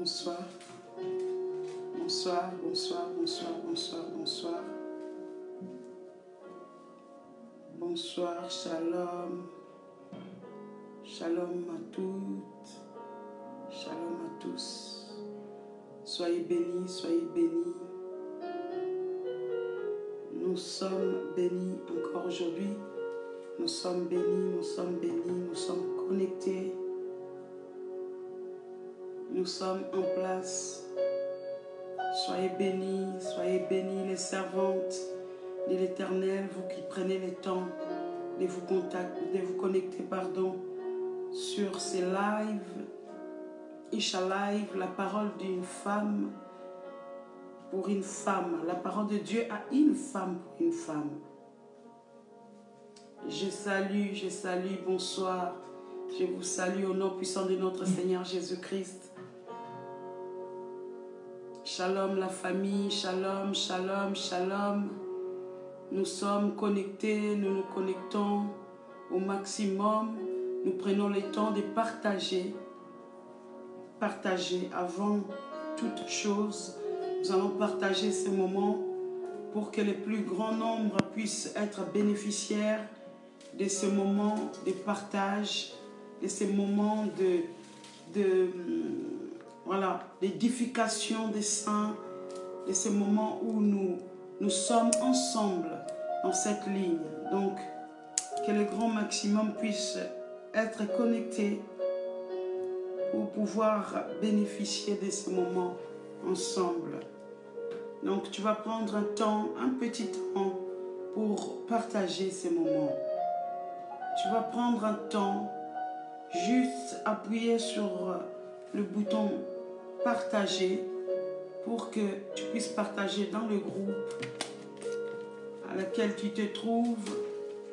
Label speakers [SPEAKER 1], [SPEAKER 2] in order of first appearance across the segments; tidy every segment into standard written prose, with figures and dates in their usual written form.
[SPEAKER 1] Bonsoir. Bonsoir, bonsoir, bonsoir, bonsoir, bonsoir. Bonsoir, shalom. Shalom à toutes. Shalom à tous. Soyez bénis, soyez bénis. Nous sommes bénis encore aujourd'hui. Nous sommes bénis, nous sommes bénis, nous sommes connectés. Nous sommes en place. Soyez bénis les servantes de l'Éternel, vous qui prenez le temps de vous connecter, sur ces lives. Isha Live, la parole d'une femme pour une femme. La parole de Dieu à une femme pour une femme. Je salue, bonsoir. Je vous salue au nom puissant de notre Seigneur Jésus-Christ. Shalom la famille, shalom, shalom, shalom. Nous sommes connectés, nous nous connectons au maximum. Nous prenons le temps de partager. Partager avant toute chose. Nous allons partager ce moment pour que le plus grand nombre puisse être bénéficiaires de ce moment de partage, de ce moment d'édification des saints, de ce moment où nous sommes ensemble dans cette ligne. Donc, que le grand maximum puisse être connecté pour pouvoir bénéficier de ce moment ensemble. Donc, tu vas prendre un petit temps pour partager ces moments. Tu vas prendre un temps, juste appuyer sur le bouton partager pour que tu puisses partager dans le groupe à laquelle tu te trouves,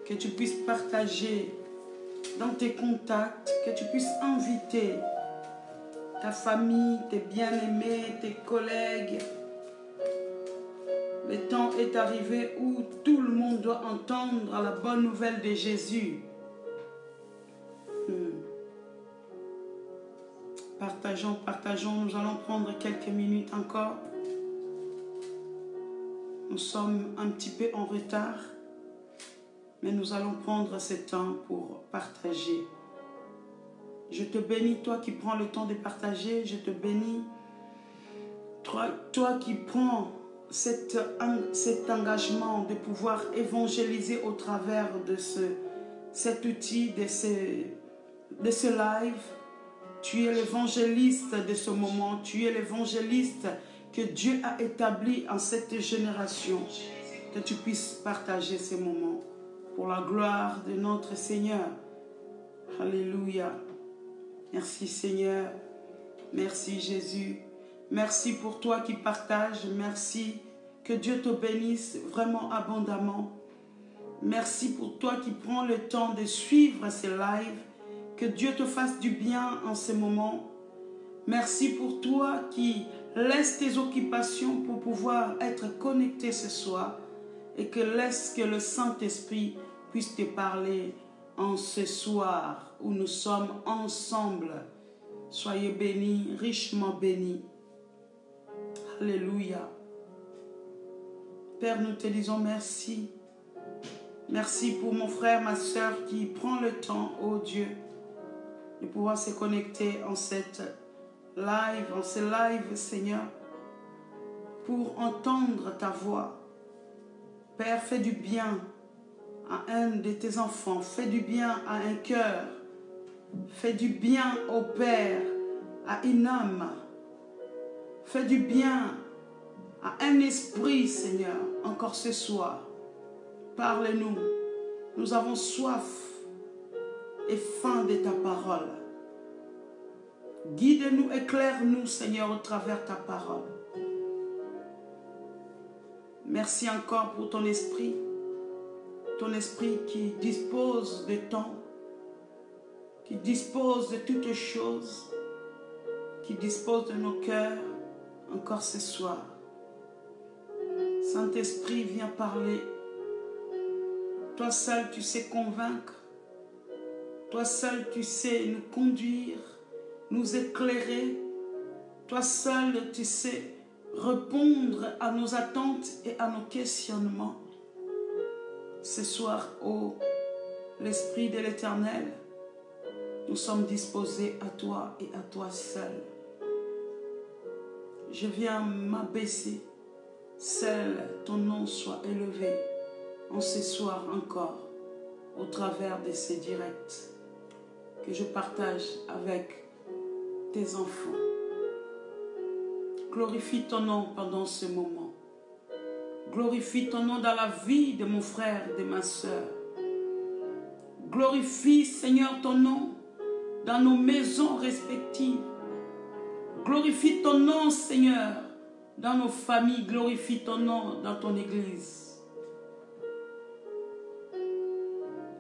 [SPEAKER 1] que tu puisses partager dans tes contacts, que tu puisses inviter ta famille, tes bien-aimés, tes collègues. Le temps est arrivé où tout le monde doit entendre la bonne nouvelle de Jésus. Partageons, nous allons prendre quelques minutes encore. Nous sommes un petit peu en retard, mais nous allons prendre ce temps pour partager. Je te bénis, toi qui prends le temps de partager. Je te bénis, toi qui prends cet engagement de pouvoir évangéliser au travers de cet outil, de ce live. Tu es l'évangéliste de ce moment. Tu es l'évangéliste que Dieu a établi en cette génération. Que tu puisses partager ces moments pour la gloire de notre Seigneur. Alléluia. Merci Seigneur. Merci Jésus. Merci pour toi qui partages. Merci. Que Dieu te bénisse vraiment abondamment. Merci pour toi qui prends le temps de suivre ces lives. Que Dieu te fasse du bien en ce moment. Merci pour toi qui laisse tes occupations pour pouvoir être connecté ce soir. Et que laisse que le Saint-Esprit puisse te parler en ce soir où nous sommes ensemble. Soyez bénis, richement bénis. Alléluia. Père, nous te disons merci. Merci pour mon frère, ma soeur qui prend le temps, oh Dieu, de pouvoir se connecter en ce live, Seigneur, pour entendre ta voix. Père, fais du bien à un de tes enfants, fais du bien à un cœur, fais du bien au Père, à une âme, fais du bien à un esprit, Seigneur, encore ce soir. Parle-nous, nous avons soif et faim de ta parole. Guide-nous, éclaire-nous, Seigneur, au travers de ta parole. Merci encore pour ton esprit qui dispose de temps, qui dispose de toutes choses, qui dispose de nos cœurs encore ce soir. Saint-Esprit, viens parler. Toi seul, tu sais convaincre. Toi seul, tu sais nous conduire, nous éclairer Toi seul, tu sais répondre à nos attentes et à nos questionnements. Ce soir, ô l'Esprit de l'Éternel, nous sommes disposés à toi et à toi seul. Je viens m'abaisser. Seul ton nom soit élevé en ce soir encore, au travers de ces directs que je partage avec tes enfants. Glorifie ton nom pendant ce moment. Glorifie ton nom dans la vie de mon frère, de ma soeur. Glorifie, Seigneur, ton nom dans nos maisons respectives. Glorifie ton nom, Seigneur, dans nos familles. Glorifie ton nom dans ton église.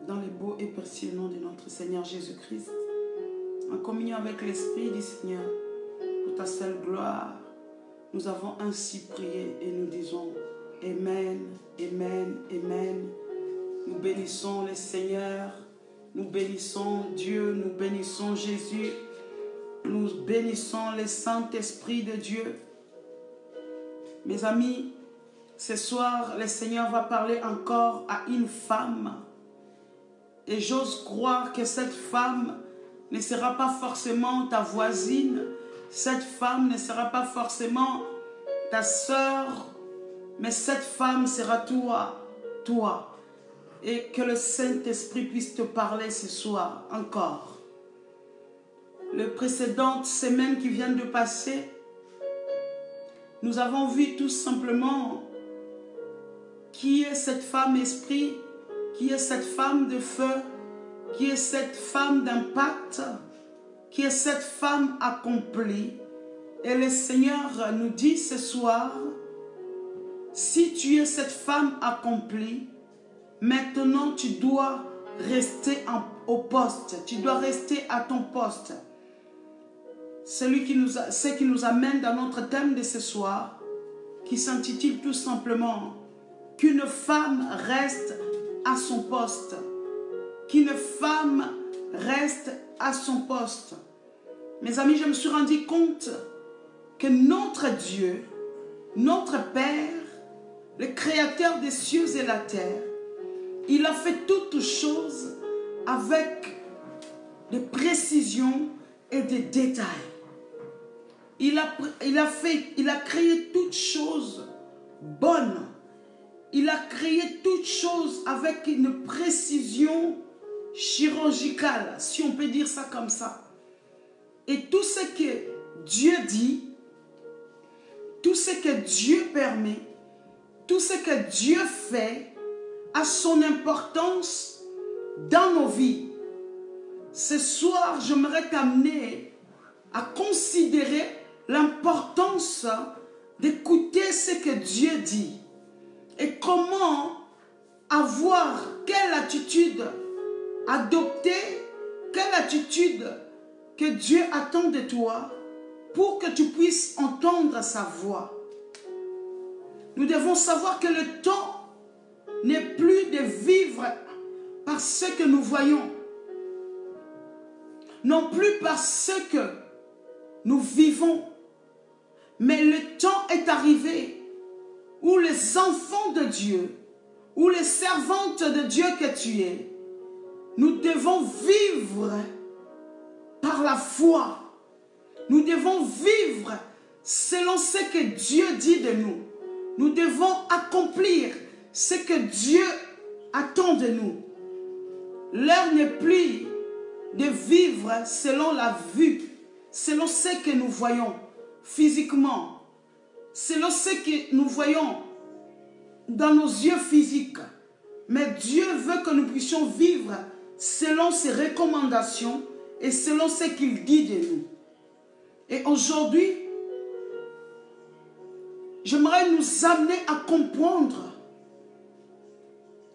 [SPEAKER 1] Dans le beau et précieux nom de notre Seigneur Jésus-Christ, en communion avec l'Esprit du Seigneur, pour ta seule gloire, nous avons ainsi prié et nous disons Amen, Amen, Amen. Nous bénissons le Seigneur, nous bénissons Dieu, nous bénissons Jésus, nous bénissons le Saint-Esprit de Dieu. Mes amis, ce soir, le Seigneur va parler encore à une femme. Et j'ose croire que cette femme ne sera pas forcément ta voisine, cette femme ne sera pas forcément ta sœur, mais cette femme sera toi. Et que le Saint-Esprit puisse te parler ce soir encore. Les précédentes semaines qui viennent de passer, nous avons vu tout simplement qui est cette femme esprit, qui est cette femme de feu, qui est cette femme d'impact, qui est cette femme accomplie. Et le Seigneur nous dit ce soir, si tu es cette femme accomplie, maintenant tu dois rester au poste, tu dois rester à ton poste. Ce qui nous amène dans notre thème de ce soir, qui s'intitule tout simplement « Qu'une femme reste à son poste ». Qu'une femme reste à son poste. Mes amis, je me suis rendu compte que notre Dieu, notre Père, le Créateur des cieux et la terre, il a fait toutes choses avec des précisions et des détails. Il a créé toutes choses bonnes. Il a créé toutes choses avec une précision chirurgicale, si on peut dire ça comme ça. Et tout ce que Dieu dit, tout ce que Dieu permet, tout ce que Dieu fait a son importance dans nos vies. Ce soir, j'aimerais t'amener à considérer l'importance d'écouter ce que Dieu dit et comment avoir, quelle attitude adopter, quelle attitude que Dieu attend de toi pour que tu puisses entendre sa voix. Nous devons savoir que le temps n'est plus de vivre par ce que nous voyons, non plus par ce que nous vivons, mais le temps est arrivé où les enfants de Dieu, ou les servantes de Dieu que tu es, nous devons vivre par la foi. Nous devons vivre selon ce que Dieu dit de nous. Nous devons accomplir ce que Dieu attend de nous. L'heure n'est plus de vivre selon la vue, selon ce que nous voyons physiquement, selon ce que nous voyons dans nos yeux physiques. Mais Dieu veut que nous puissions vivre selon ses recommandations et selon ce qu'il dit de nous. Et aujourd'hui, j'aimerais nous amener à comprendre,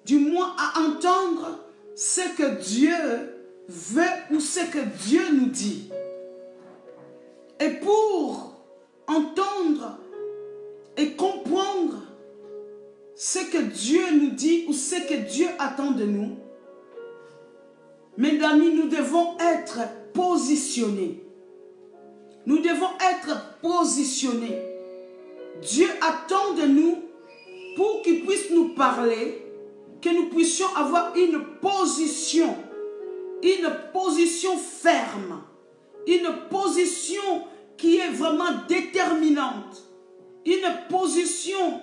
[SPEAKER 1] du moins à entendre ce que Dieu veut ou ce que Dieu nous dit. Et pour entendre et comprendre ce que Dieu nous dit ou ce que Dieu attend de nous, mes amis, nous devons être positionnés. Nous devons être positionnés. Dieu attend de nous pour qu'il puisse nous parler, que nous puissions avoir une position ferme, une position qui est vraiment déterminante, une position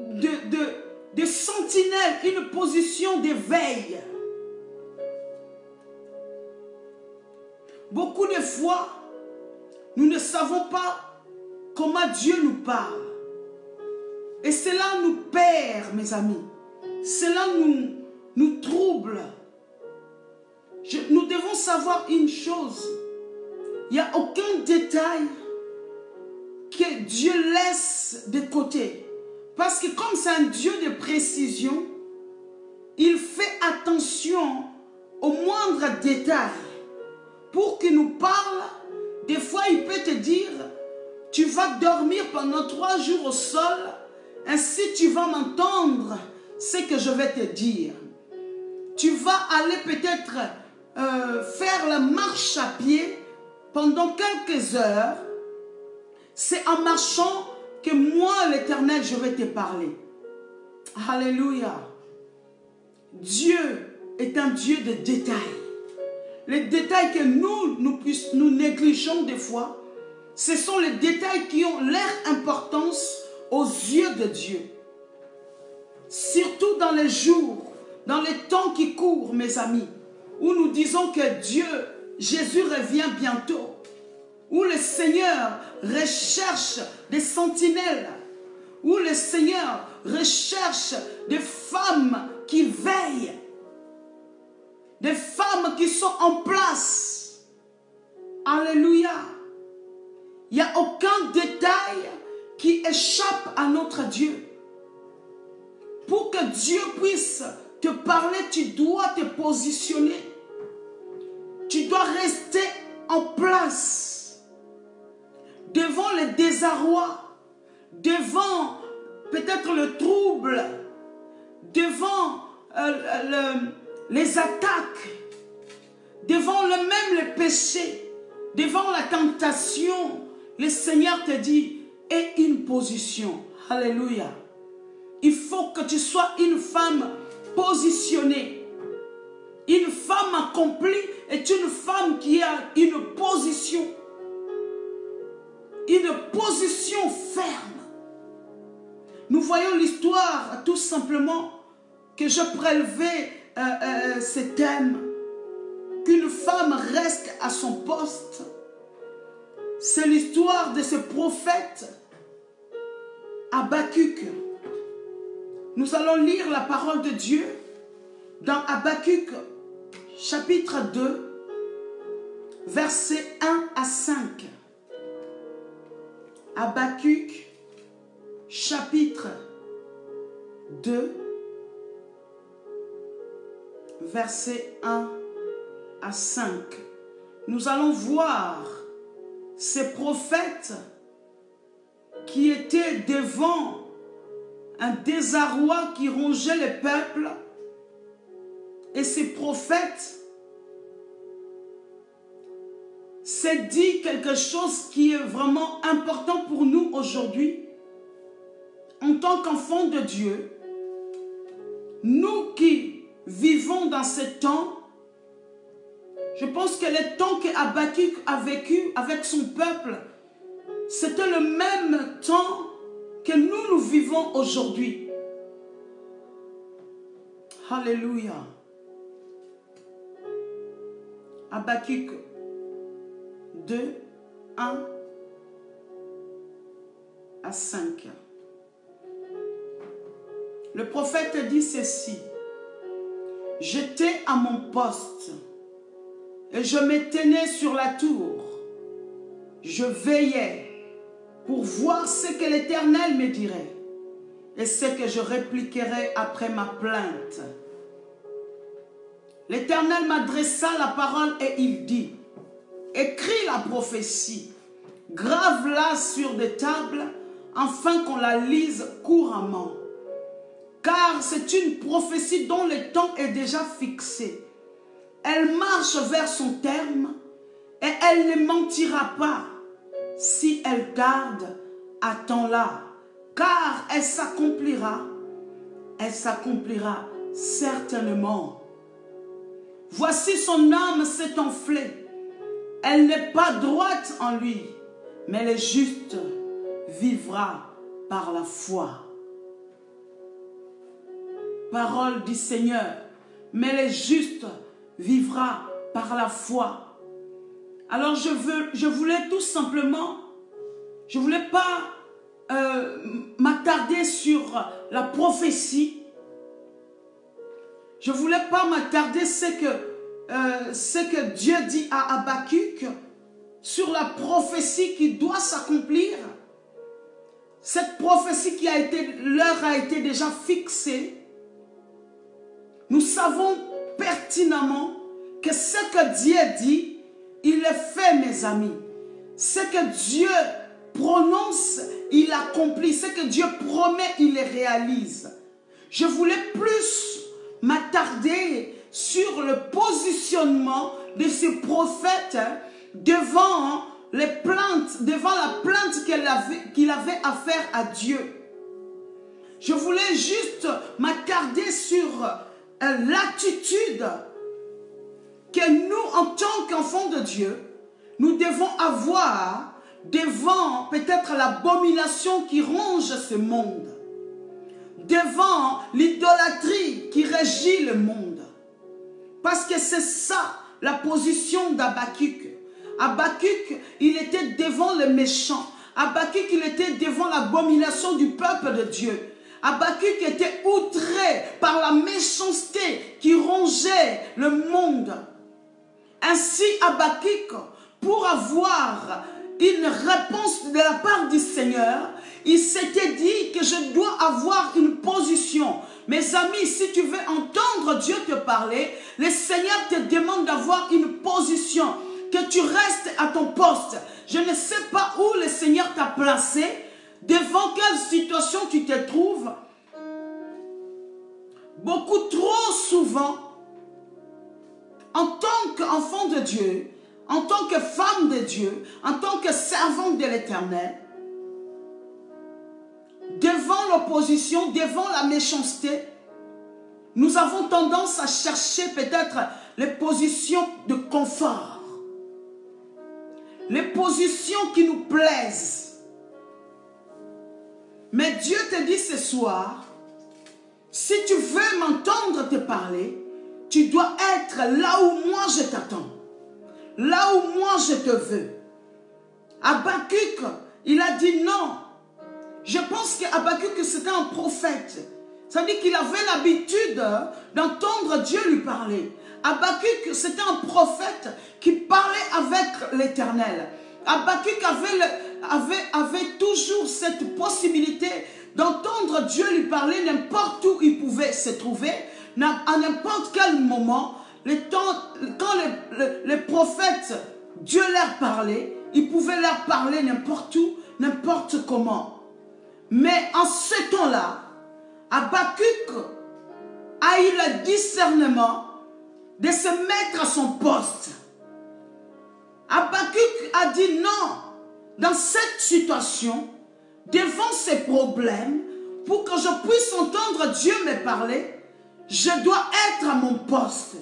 [SPEAKER 1] de sentinelle, une position d'éveil. Beaucoup de fois, nous ne savons pas comment Dieu nous parle. Et cela nous perd, mes amis. Cela nous trouble. Nous devons savoir une chose. Il n'y a aucun détail que Dieu laisse de côté. Parce que comme c'est un Dieu de précision, il fait attention aux moindres détails. Pour qu'il nous parle, des fois il peut te dire, tu vas dormir pendant 3 jours au sol, ainsi tu vas m'entendre ce que je vais te dire. Tu vas aller peut-être faire la marche à pied pendant quelques heures. C'est en marchant que moi, l'Éternel, je vais te parler. Alléluia. Dieu est un Dieu de détails. Les détails que nous négligeons des fois, ce sont les détails qui ont leur importance aux yeux de Dieu. Surtout dans les jours, dans les temps qui courent, mes amis, où nous disons que Jésus revient bientôt, où le Seigneur recherche des sentinelles, où le Seigneur recherche des femmes qui veillent, des femmes qui sont en place. Alléluia. Il n'y a aucun détail qui échappe à notre Dieu. Pour que Dieu puisse te parler, tu dois te positionner. Tu dois rester en place. Devant le désarroi, devant peut-être le trouble, devant les attaques, devant même le péché, devant la tentation, le Seigneur te dit, aie une position. Alléluia. Il faut que tu sois une femme positionnée. Une femme accomplie est une femme qui a une position ferme. Nous voyons l'histoire tout simplement que je prélevais ce thème, qu'une femme reste à son poste. C'est l'histoire de ce prophète Habakkuk. Nous allons lire la parole de Dieu dans Habakkuk chapitre 2, versets 1 à 5. Habakkuk chapitre 2, versets 1 à 5. Nous allons voir ces prophètes qui étaient devant un désarroi qui rongeait le peuple. Et ces prophètes s'est dit quelque chose qui est vraiment important pour nous aujourd'hui. En tant qu'enfants de Dieu, nous qui vivons dans ce temps, je pense que le temps que Habakkuk a vécu avec son peuple, c'était le même temps que nous vivons aujourd'hui. Alléluia. Habakkuk 2, 1 à 5. Le prophète dit ceci: j'étais à mon poste et je me tenais sur la tour. Je veillais pour voir ce que l'Éternel me dirait et ce que je répliquerais après ma plainte. L'Éternel m'adressa la parole et il dit: écris la prophétie, grave-la sur des tables, afin qu'on la lise couramment. Car c'est une prophétie dont le temps est déjà fixé. Elle marche vers son terme et elle ne mentira pas. Si elle tarde, attends-la, car elle s'accomplira certainement. Voici son âme s'est enflée. Elle n'est pas droite en lui, mais le juste vivra par la foi. Parole du Seigneur, mais le juste vivra par la foi. Alors je voulais tout simplement, je ne voulais pas m'attarder sur la prophétie. Je ne voulais pas m'attarder ce que Dieu dit à Habakkuk sur la prophétie qui doit s'accomplir. Cette prophétie l'heure a été déjà fixée. Nous savons pertinemment que ce que Dieu dit, il le fait, mes amis. Ce que Dieu prononce, il accomplit. Ce que Dieu promet, il le réalise. Je voulais plus m'attarder sur le positionnement de ce prophète devant les plaintes, devant la plainte qu'il avait à faire à Dieu. Je voulais juste m'attarder sur l'attitude que nous, en tant qu'enfants de Dieu, nous devons avoir devant peut-être l'abomination qui ronge ce monde, devant l'idolâtrie qui régit le monde. Parce que c'est ça la position d'Habakkuk. Habakkuk, il était devant le méchant. Habakkuk, il était devant l'abomination du peuple de Dieu. Habakkuk était outré par la méchanceté qui rongeait le monde. Ainsi, Habakkuk, pour avoir une réponse de la part du Seigneur, il s'était dit que je dois avoir une position. Mes amis, si tu veux entendre Dieu te parler, le Seigneur te demande d'avoir une position, que tu restes à ton poste. Je ne sais pas où le Seigneur t'a placé, devant quelle situation tu te trouves. Beaucoup trop souvent, en tant qu'enfant de Dieu, en tant que femme de Dieu, en tant que servante de l'Éternel, devant l'opposition, devant la méchanceté, nous avons tendance à chercher peut-être les positions de confort, les positions qui nous plaisent. Mais Dieu te dit ce soir, si tu veux m'entendre te parler, tu dois être là où moi je t'attends, là où moi je te veux. Habakkuk, il a dit non. Je pense qu'Habakkuk c'était un prophète. Ça dit qu'il avait l'habitude d'entendre Dieu lui parler. Habakkuk c'était un prophète qui parlait avec l'Éternel. Habakkuk avait toujours cette possibilité d'entendre Dieu lui parler n'importe où il pouvait se trouver, à n'importe quel moment. Quand les prophètes, Dieu leur parlait, il pouvait leur parler n'importe où, n'importe comment. Mais en ce temps-là, Habakkuk a eu le discernement de se mettre à son poste. Habakkuk a dit non, dans cette situation, devant ces problèmes, pour que je puisse entendre Dieu me parler, je dois être à mon poste.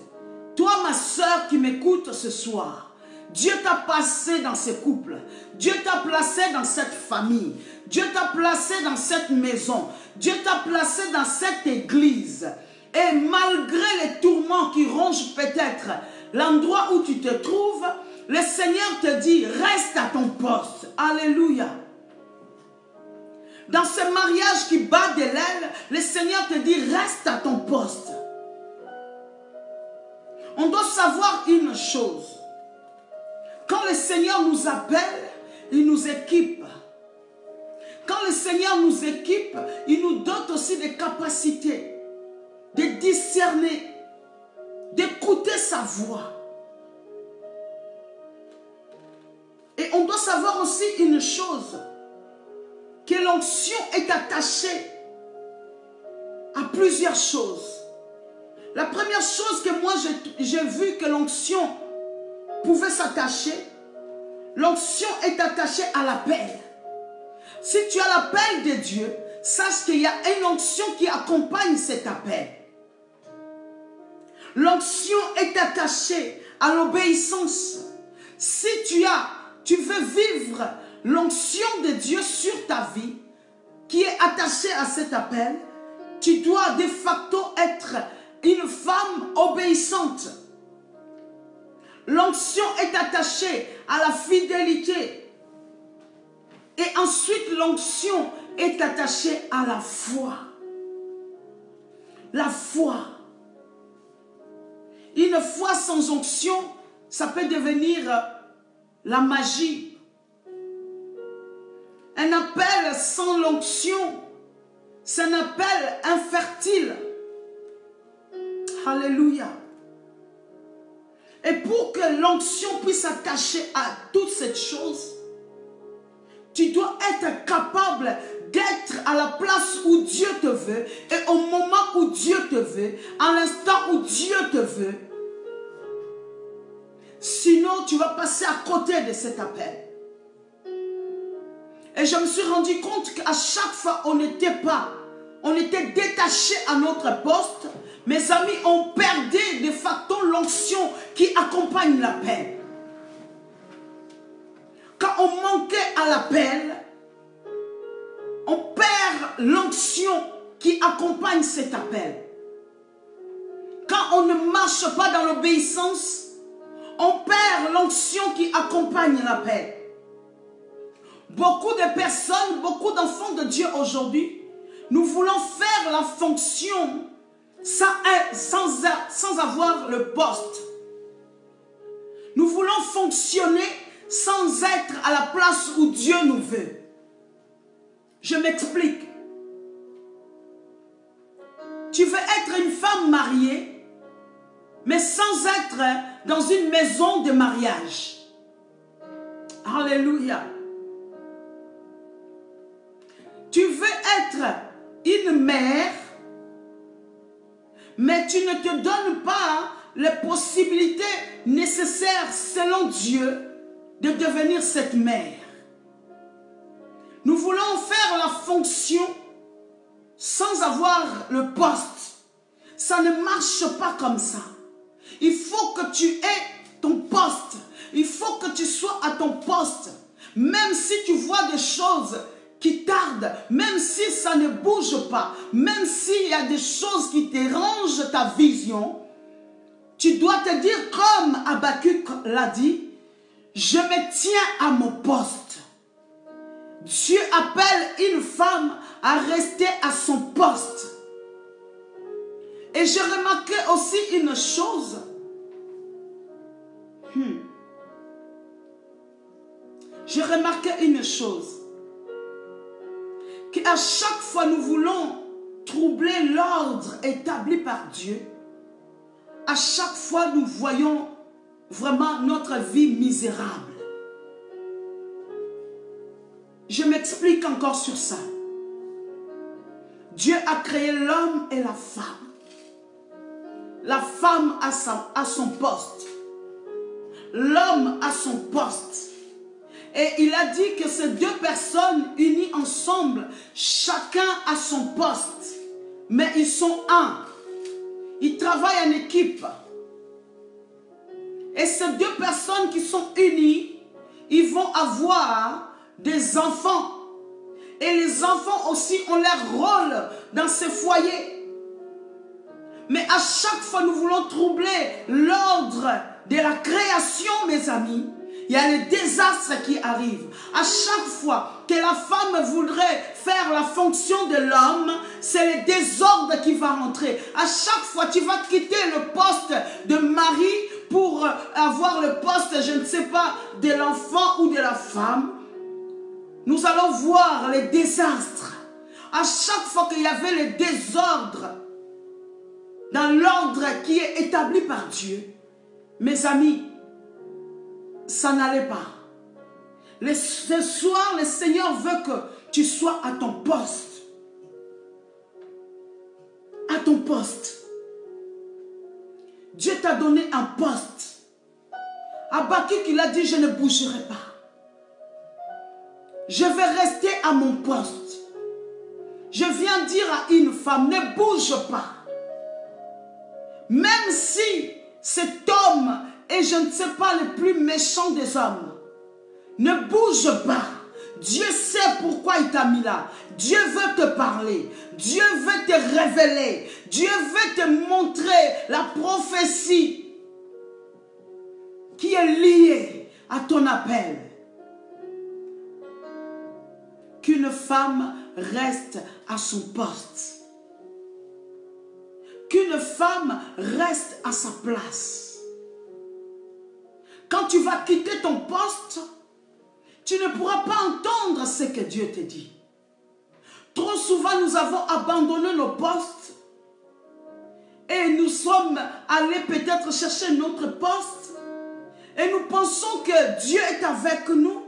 [SPEAKER 1] Toi, ma soeur qui m'écoute ce soir, Dieu t'a placé dans ce couple. Dieu t'a placé dans cette famille. Dieu t'a placé dans cette maison. Dieu t'a placé dans cette église. Et malgré les tourments qui rongent peut-être l'endroit où tu te trouves, le Seigneur te dit, reste à ton poste. Alléluia. Dans ce mariage qui bat de l'aile, le Seigneur te dit, reste à ton poste. On doit savoir une chose. Quand le Seigneur nous appelle, il nous équipe. Quand le Seigneur nous équipe, il nous donne aussi des capacités de discerner, d'écouter sa voix. Et on doit savoir aussi une chose, que l'onction est attachée à plusieurs choses. La première chose que moi j'ai vu que l'onction pouvait s'attacher, L'onction est attachée à l'appel. Si tu as l'appel de Dieu, sache qu'il y a une onction qui accompagne cet appel. L'onction est attachée à l'obéissance. Si tu veux vivre l'onction de Dieu sur ta vie, qui est attachée à cet appel, tu dois de facto être une femme obéissante. L'onction est attachée à la fidélité. Et ensuite, l'onction est attachée à la foi. La foi. Une foi sans onction, ça peut devenir la magie. Un appel sans l'onction, c'est un appel infertile. Alléluia. Et pour que l'onction puisse s'attacher à toutes ces choses, tu dois être capable d'être à la place où Dieu te veut et au moment où Dieu te veut, à l'instant où Dieu te veut. Sinon, tu vas passer à côté de cet appel. Et je me suis rendu compte qu'à chaque fois, on était détaché à notre poste. Mes amis, on perdait de facto l'onction qui accompagne l'appel. Quand on manquait à l'appel, on perd l'onction qui accompagne cet appel. Quand on ne marche pas dans l'obéissance, on perd l'onction qui accompagne l'appel. Beaucoup de personnes, beaucoup d'enfants de Dieu aujourd'hui, nous voulons faire la fonction sans avoir le poste. Nous voulons fonctionner sans être à la place où Dieu nous veut. Je m'explique. Tu veux être une femme mariée, mais sans être dans une maison de mariage. Alléluia. Tu veux être une mère, mais tu ne te donnes pas les possibilités nécessaires selon Dieu de devenir cette mère. Nous voulons faire la fonction sans avoir le poste. Ça ne marche pas comme ça. Il faut que tu aies ton poste. Il faut que tu sois à ton poste. Même si tu vois des choses qui tardent, même si ça ne bouge pas, même s'il y a des choses qui dérangent ta vision, tu dois te dire comme Habakkuk l'a dit, je me tiens à mon poste. Dieu appelle une femme à rester à son poste. Et j'ai remarqué aussi une chose. J'ai remarqué une chose. Qu'à chaque fois nous voulons troubler l'ordre établi par Dieu, à chaque fois nous voyons vraiment notre vie misérable. Je m'explique encore sur ça. Dieu a créé l'homme et la femme. La femme a son poste. L'homme a son poste. Et il a dit que ces deux personnes unies ensemble, chacun a son poste. Mais ils sont un. Ils travaillent en équipe. Et ces deux personnes qui sont unies, ils vont avoir des enfants. Et les enfants aussi ont leur rôle dans ces foyers. Mais à chaque fois nous voulons troubler l'ordre de la création, mes amis. Il y a les désastres qui arrivent. À chaque fois que la femme voudrait faire la fonction de l'homme, c'est le désordre qui va rentrer. À chaque fois, tu vas quitter le poste de mari pour avoir le poste, je ne sais pas, de l'enfant ou de la femme. Nous allons voir les désastres. À chaque fois qu'il y avait le désordre dans l'ordre qui est établi par Dieu, mes amis, ça n'allait pas. Ce soir, le Seigneur veut que tu sois à ton poste. À ton poste. Dieu t'a donné un poste. Habakkuk, il a dit, je ne bougerai pas. je vais rester à mon poste. Je viens dire à une femme, ne bouge pas. Même si cet homme est, je ne sais pas, le plus méchant des hommes, ne bouge pas. Dieu sait pourquoi il t'a mis là. Dieu veut te parler. Dieu veut te révéler. Dieu veut te montrer la prophétie qui est liée à ton appel. Qu'une femme reste à son poste. Qu'une femme reste à sa place. Quand tu vas quitter ton poste, tu ne pourras pas entendre ce que Dieu te dit. Trop souvent, nous avons abandonné nos postes et nous sommes allés peut-être chercher notre poste et nous pensons que Dieu est avec nous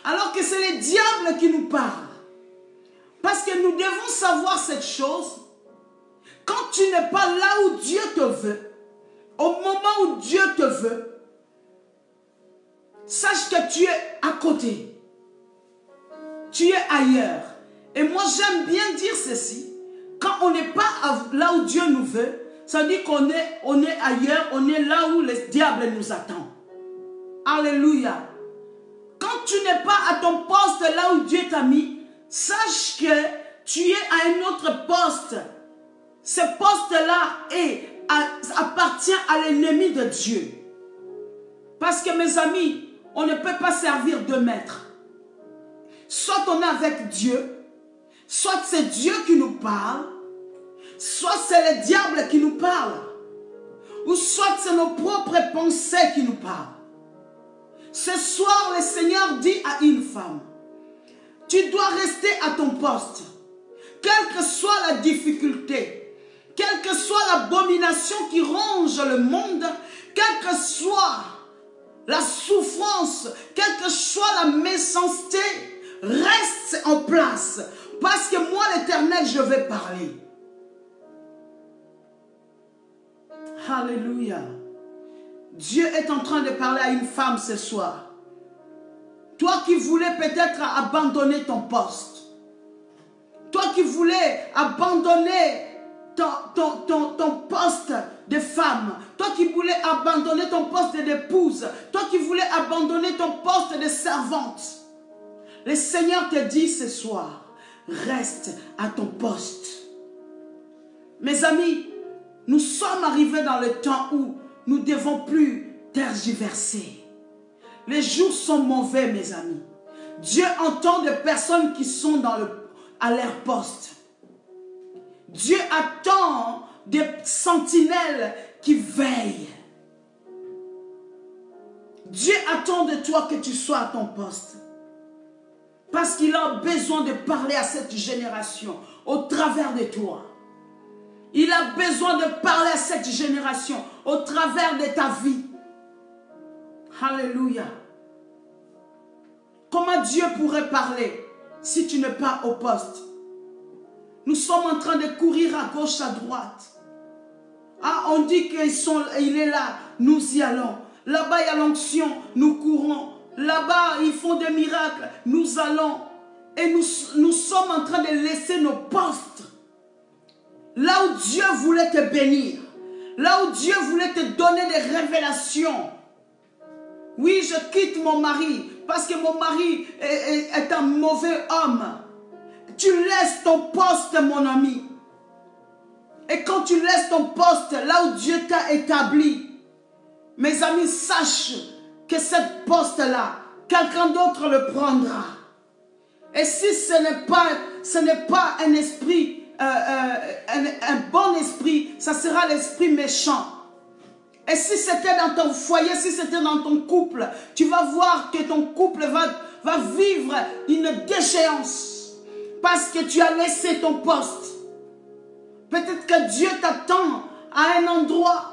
[SPEAKER 1] alors que c'est le diable qui nous parle. Parce que nous devons savoir cette chose. Quand tu n'es pas là où Dieu te veut, au moment où Dieu te veut, sache que tu es à côté. Tu es ailleurs. Et moi, j'aime bien dire ceci. Quand on n'est pas là où Dieu nous veut, ça dit qu'on est ailleurs, on est là où le diable nous attend. Alléluia. Quand tu n'es pas à ton poste là où Dieu t'a mis, sache que tu es à un autre poste. Ce poste-là appartient à l'ennemi de Dieu. Parce que mes amis, on ne peut pas servir deux maîtres. Soit on est avec Dieu, soit c'est Dieu qui nous parle, soit c'est le diable qui nous parle, ou soit c'est nos propres pensées qui nous parlent. Ce soir, le Seigneur dit à une femme, tu dois rester à ton poste, quelle que soit la difficulté, quelle que soit l'abomination qui ronge le monde, quelle que soit la souffrance, quelle que soit la méchanceté, reste en place. Parce que moi, l'Éternel, je vais parler. Alléluia. Dieu est en train de parler à une femme ce soir. Toi qui voulais peut-être abandonner ton poste. Toi qui voulais abandonner ton poste de femme. Toi qui voulais abandonner ton poste d'épouse. Toi qui voulais abandonner ton poste de servante. Le Seigneur te dit ce soir, reste à ton poste. Mes amis, nous sommes arrivés dans le temps où nous ne devons plus tergiverser. Les jours sont mauvais, mes amis. Dieu entend des personnes qui sont à leur poste. Dieu attend des sentinelles qui veillent. Dieu attend de toi que tu sois à ton poste. Parce qu'il a besoin de parler à cette génération au travers de toi. Il a besoin de parler à cette génération au travers de ta vie. Alléluia. Comment Dieu pourrait parler si tu n'es pas au poste? Nous sommes en train de courir à gauche, à droite. Ah, on dit qu'il est là, nous y allons. Là-bas, il y a l'onction, nous courons. Là-bas, ils font des miracles, nous allons. Et nous sommes en train de laisser nos postes. Là où Dieu voulait te bénir. Là où Dieu voulait te donner des révélations. Oui, je quitte mon mari parce que mon mari est un mauvais homme. Tu laisses ton poste, mon ami. Et quand tu laisses ton poste, là où Dieu t'a établi, mes amis, sache que ce poste-là, quelqu'un d'autre le prendra. Et si ce n'est pas un esprit, un bon esprit, ça sera l'esprit méchant. Et si c'était dans ton foyer, si c'était dans ton couple, tu vas voir que ton couple va vivre une déchéance. Parce que tu as laissé ton poste. Peut-être que Dieu t'attend à un endroit,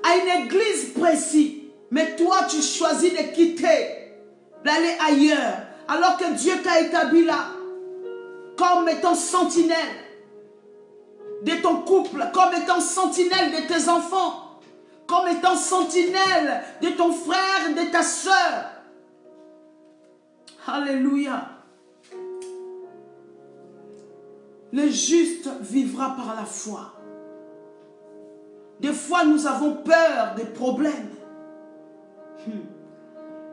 [SPEAKER 1] à une église précise. Mais toi, tu choisis de quitter, d'aller ailleurs. Alors que Dieu t'a établi là, comme étant sentinelle de ton couple, comme étant sentinelle de tes enfants, comme étant sentinelle de ton frère et de ta soeur. Alléluia. Le juste vivra par la foi. Des fois, nous avons peur des problèmes.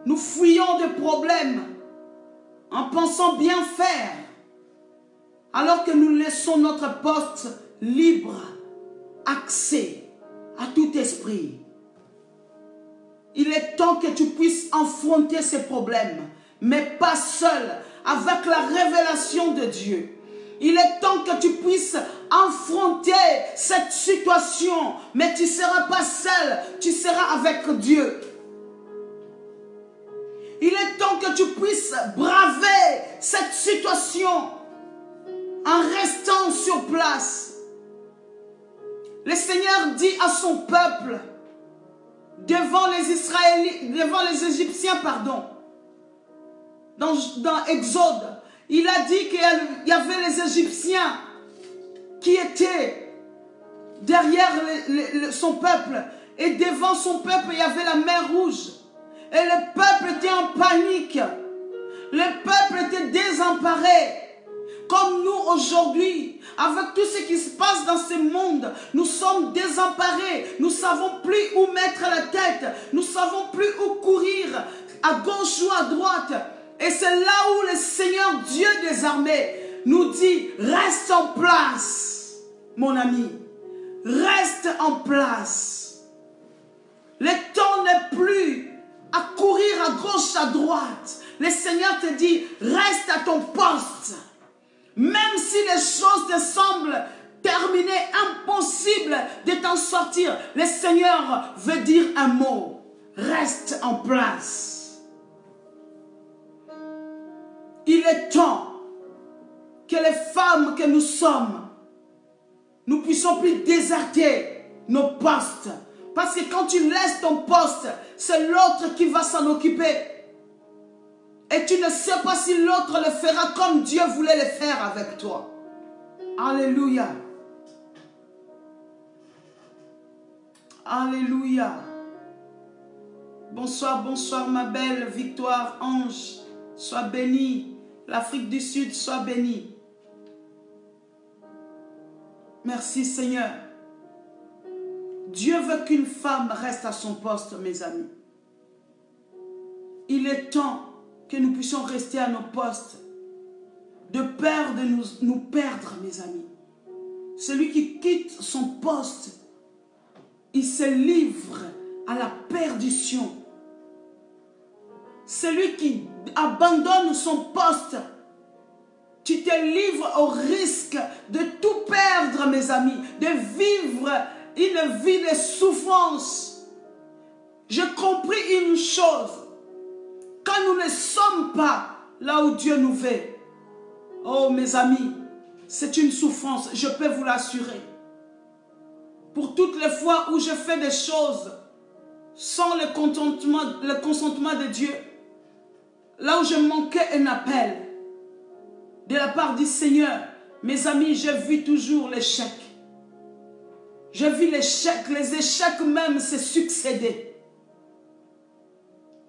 [SPEAKER 1] Nous fuyons des problèmes en pensant bien faire, alors que nous laissons notre poste libre, accès à tout esprit. Il est temps que tu puisses affronter ces problèmes, mais pas seul, avec la révélation de Dieu. Il est temps que tu puisses affronter cette situation, mais tu ne seras pas seul, tu seras avec Dieu. Il est temps que tu puisses braver cette situation en restant sur place. Le Seigneur dit à son peuple, devant les Israélites, devant les Égyptiens, pardon, dans Exode, il a dit qu'il y avait les Égyptiens qui étaient derrière son peuple, et devant son peuple, il y avait la mer Rouge. Et le peuple était en panique. Le peuple était désemparé. Comme nous aujourd'hui, avec tout ce qui se passe dans ce monde, nous sommes désemparés. Nous ne savons plus où mettre la tête. Nous ne savons plus où courir, à gauche ou à droite. Et c'est là où le Seigneur Dieu des armées nous dit, reste en place, mon ami. Reste en place. Le temps n'est plus à courir à gauche, à droite. Le Seigneur te dit, reste à ton poste. Même si les choses te semblent terminées, impossible de t'en sortir, le Seigneur veut dire un mot. Reste en place. Il est temps que les femmes que nous sommes, nous puissions plus déserter nos postes. Parce que quand tu laisses ton poste, c'est l'autre qui va s'en occuper. Et tu ne sais pas si l'autre le fera comme Dieu voulait le faire avec toi. Alléluia. Alléluia. Bonsoir, bonsoir ma belle Victoire, Ange. Sois bénie. L'Afrique du Sud, sois bénie. Merci Seigneur. Dieu veut qu'une femme reste à son poste, mes amis. Il est temps que nous puissions rester à nos postes. De peur de nous perdre, mes amis. Celui qui quitte son poste, il se livre à la perdition. Celui qui abandonne son poste, tu te livres au risque de tout perdre, mes amis, de vivre une vie de souffrance. J'ai compris une chose. Quand nous ne sommes pas là où Dieu nous veut, oh mes amis, c'est une souffrance, je peux vous l'assurer. Pour toutes les fois où je fais des choses sans le consentement de Dieu, là où je manquais un appel de la part du Seigneur, mes amis, je vis toujours l'échec. Je vis l'échec, les échecs même se succéder.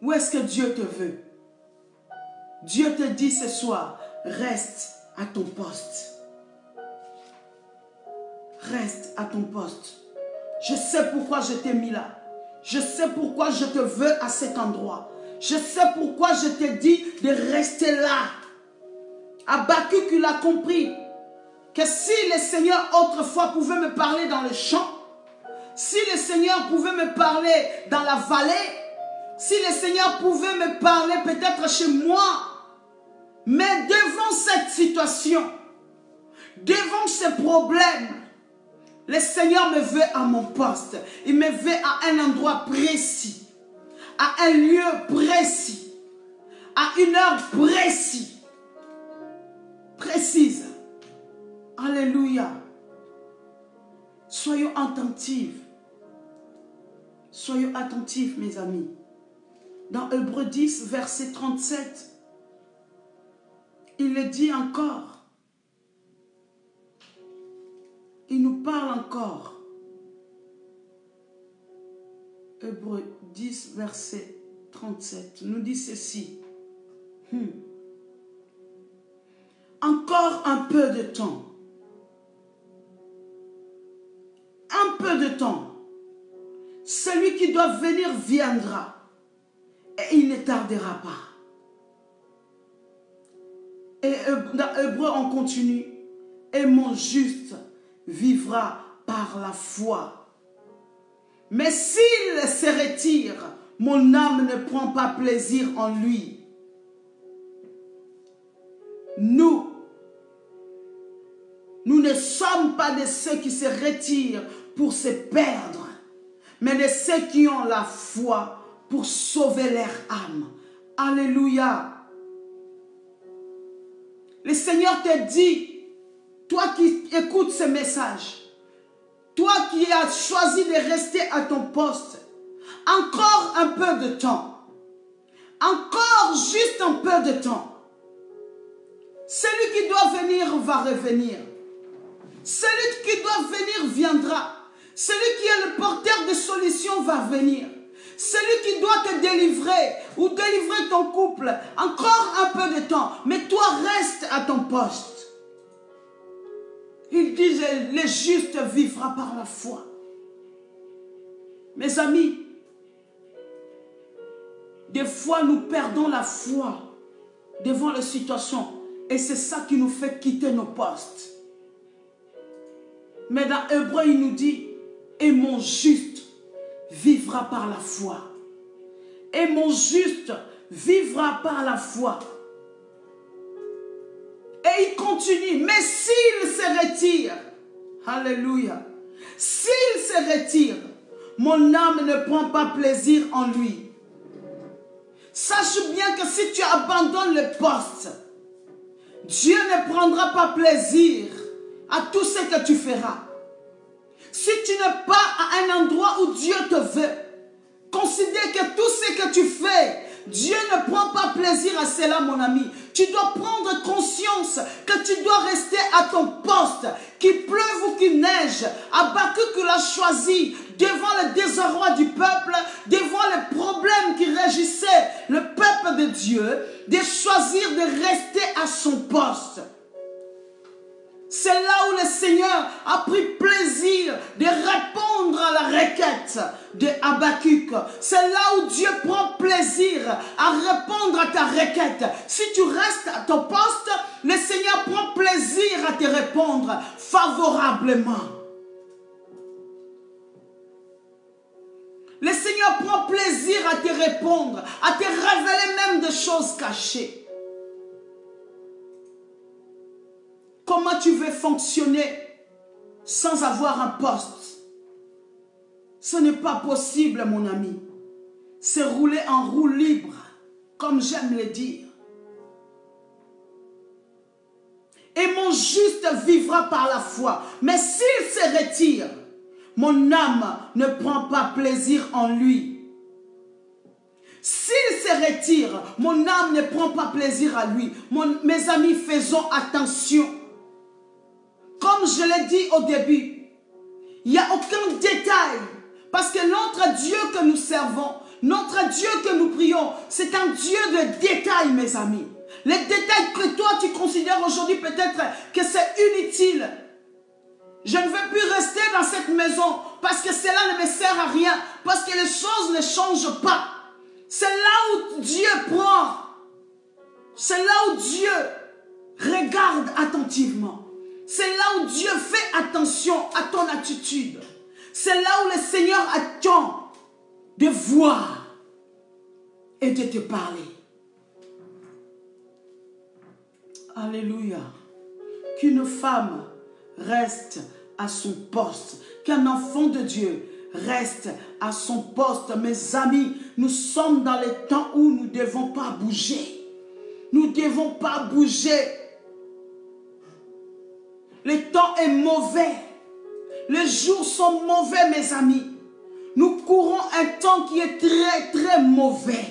[SPEAKER 1] Où est-ce que Dieu te veut? Dieu te dit ce soir, reste à ton poste. Reste à ton poste. Je sais pourquoi je t'ai mis là. Je sais pourquoi je te veux à cet endroit. Je sais pourquoi je t'ai dit de rester là. Habakkuk, il a compris que si le Seigneur autrefois pouvait me parler dans le champ, si le Seigneur pouvait me parler dans la vallée, si le Seigneur pouvait me parler peut-être chez moi, mais devant cette situation, devant ce problème, le Seigneur me veut à mon poste. Il me veut à un endroit précis, à un lieu précis, à une heure précise. Alléluia. Soyons attentifs. Soyons attentifs, mes amis. Dans Hébreux 10, verset 37, il le dit encore. Il nous parle encore. Hébreux 10, verset 37, nous dit ceci. peu de temps. Un peu de temps. Celui qui doit venir viendra. Et il ne tardera pas. Et dans Hébreu, on continue. Et mon juste vivra par la foi. Mais s'il se retire, mon âme ne prend pas plaisir en lui. Nous ne sommes pas de ceux qui se retirent pour se perdre, mais de ceux qui ont la foi pour sauver leur âme. Alléluia. Le Seigneur te dit, toi qui écoutes ce message, toi qui as choisi de rester à ton poste, encore un peu de temps, encore juste un peu de temps. Celui qui doit venir va revenir. Celui qui doit venir viendra. Celui qui est le porteur de solutions va venir. Celui qui doit te délivrer ou délivrer ton couple, encore un peu de temps, mais toi reste à ton poste. Il dit, le juste vivra par la foi. Mes amis, des fois nous perdons la foi devant les situations et c'est ça qui nous fait quitter nos postes. Mais dans Hébreu, il nous dit, et mon juste vivra par la foi. Et mon juste vivra par la foi. Et il continue, mais s'il se retire, alléluia, s'il se retire, mon âme ne prend pas plaisir en lui. Sache bien que si tu abandonnes le poste, Dieu ne prendra pas plaisir à tout ce que tu feras. Si tu n'es pas à un endroit où Dieu te veut, considère que tout ce que tu fais, Dieu ne prend pas plaisir à cela, mon ami. Tu dois prendre conscience que tu dois rester à ton poste, qu'il pleuve ou qu'il neige. Habakkuk l'a choisi devant le désarroi du peuple, devant les problèmes qui régissaient le peuple de Dieu, de choisir de rester à son poste. C'est là où le Seigneur a pris plaisir de répondre à la requête de Habakkuk. C'est là où Dieu prend plaisir à répondre à ta requête. Si tu restes à ton poste, le Seigneur prend plaisir à te répondre favorablement. Le Seigneur prend plaisir à te répondre, à te révéler même des choses cachées. Comment tu veux fonctionner sans avoir un poste? Ce n'est pas possible, mon ami. C'est rouler en roue libre, comme j'aime le dire. Et mon juste vivra par la foi. Mais s'il se retire, mon âme ne prend pas plaisir en lui. S'il se retire, mon âme ne prend pas plaisir à lui. Mes amis, faisons attention. Comme je l'ai dit au début, il n'y a aucun détail. Parce que notre Dieu que nous servons, notre Dieu que nous prions, c'est un Dieu de détails, mes amis. Les détails que toi tu considères aujourd'hui peut-être que c'est inutile. Je ne veux plus rester dans cette maison parce que cela ne me sert à rien. Parce que les choses ne changent pas. C'est là où Dieu prend. C'est là où Dieu regarde attentivement. C'est là où Dieu fait attention à ton attitude. C'est là où le Seigneur attend de voir et de te parler. Alléluia. Qu'une femme reste à son poste. Qu'un enfant de Dieu reste à son poste. Mes amis, nous sommes dans les temps où nous ne devons pas bouger. Nous ne devons pas bouger. Le temps est mauvais. Les jours sont mauvais, mes amis. Nous courons un temps qui est très, très mauvais.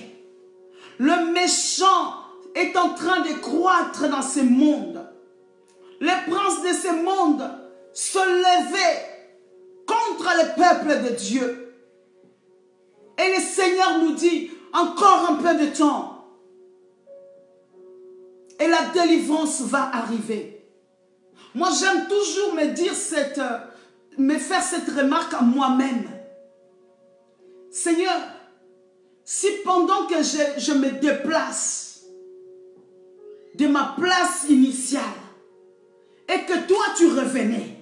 [SPEAKER 1] Le méchant est en train de croître dans ce monde. Les princes de ce monde se levaient contre le peuple de Dieu. Et le Seigneur nous dit, encore un peu de temps. Et la délivrance va arriver. Moi, j'aime toujours me faire cette remarque à moi-même. Seigneur, si pendant que je me déplace de ma place initiale et que toi tu revenais,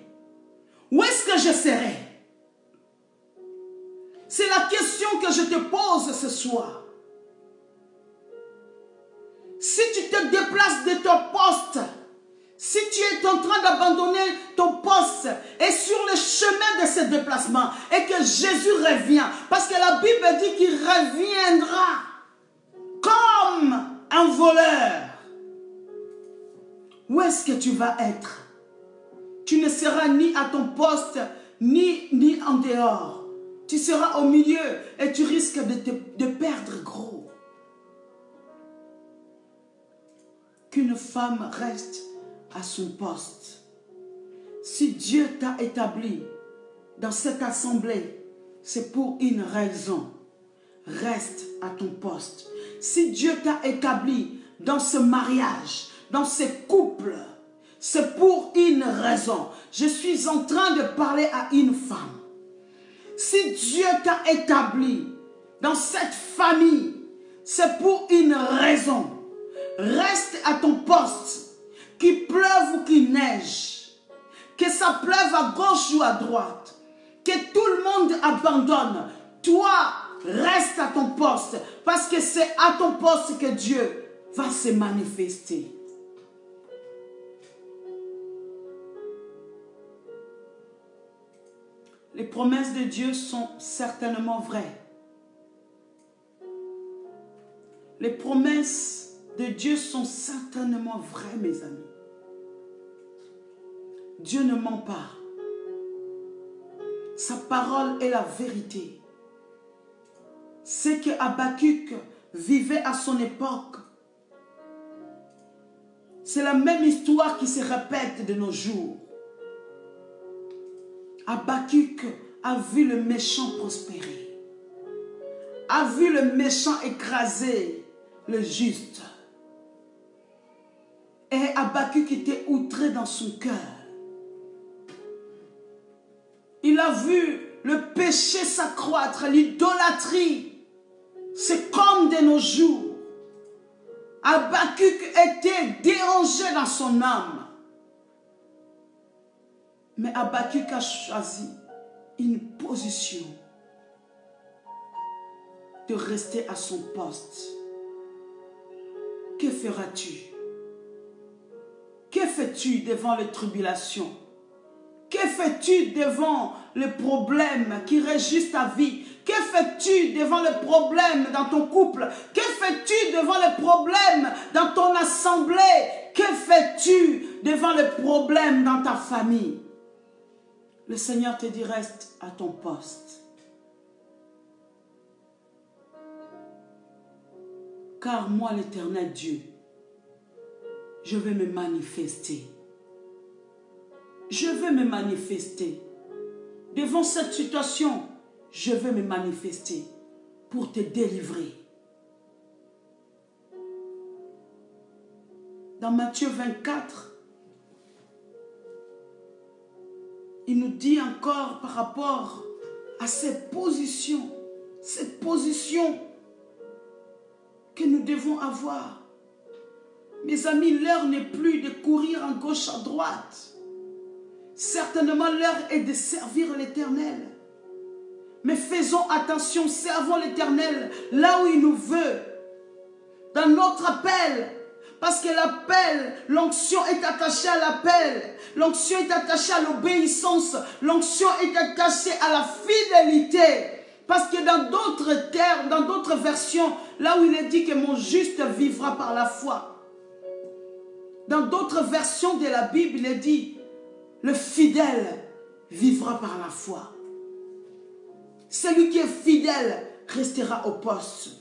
[SPEAKER 1] où est-ce que je serais? C'est la question que je te pose ce soir. Si tu te déplaces de ton poste, si tu es en train d'abandonner ton poste et sur le chemin de ce déplacement et que Jésus revient, parce que la Bible dit qu'il reviendra comme un voleur, où est-ce que tu vas être? Tu ne seras ni à ton poste, ni en dehors. Tu seras au milieu et tu risques de perdre gros. Qu'une femme reste à son poste. Si Dieu t'a établi dans cette assemblée, c'est pour une raison. Reste à ton poste. Si Dieu t'a établi dans ce mariage, dans ce couple, c'est pour une raison. Je suis en train de parler à une femme. Si Dieu t'a établi dans cette famille, c'est pour une raison. Reste à ton poste. Qu'il pleuve ou qu'il neige, que ça pleuve à gauche ou à droite, que tout le monde abandonne, toi, reste à ton poste, parce que c'est à ton poste que Dieu va se manifester. Les promesses de Dieu sont certainement vraies. Les promesses de Dieu sont certainement vraies, mes amis. Dieu ne ment pas. Sa parole est la vérité. Ce que Habakkuk vivait à son époque, c'est la même histoire qui se répète de nos jours. Habakkuk a vu le méchant prospérer, a vu le méchant écraser le juste. Et Habakkuk était outré dans son cœur. Il a vu le péché s'accroître, l'idolâtrie. C'est comme de nos jours. Habakkuk était dérangé dans son âme. Mais Habakkuk a choisi une position de rester à son poste. Que feras-tu? Que fais-tu devant les tribulations? Que fais-tu devant les problèmes qui régissent ta vie? Que fais-tu devant les problèmes dans ton couple? Que fais-tu devant les problèmes dans ton assemblée? Que fais-tu devant les problèmes dans ta famille? Le Seigneur te dit, reste à ton poste. Car moi, l'Éternel Dieu, je vais me manifester. Je vais me manifester. Devant cette situation, je vais me manifester pour te délivrer. Dans Matthieu 24, il nous dit encore par rapport à cette position que nous devons avoir. Mes amis, l'heure n'est plus de courir en gauche à droite. Certainement, l'heure est de servir l'Éternel. Mais faisons attention, servons l'Éternel là où il nous veut. Dans notre appel. Parce que l'appel, l'onction est attachée à l'appel. L'onction est attachée à l'obéissance. L'onction est attachée à la fidélité. Parce que dans d'autres termes, dans d'autres versions, là où il est dit que mon juste vivra par la foi. Dans d'autres versions de la Bible, il est dit, le fidèle vivra par la foi. Celui qui est fidèle restera au poste.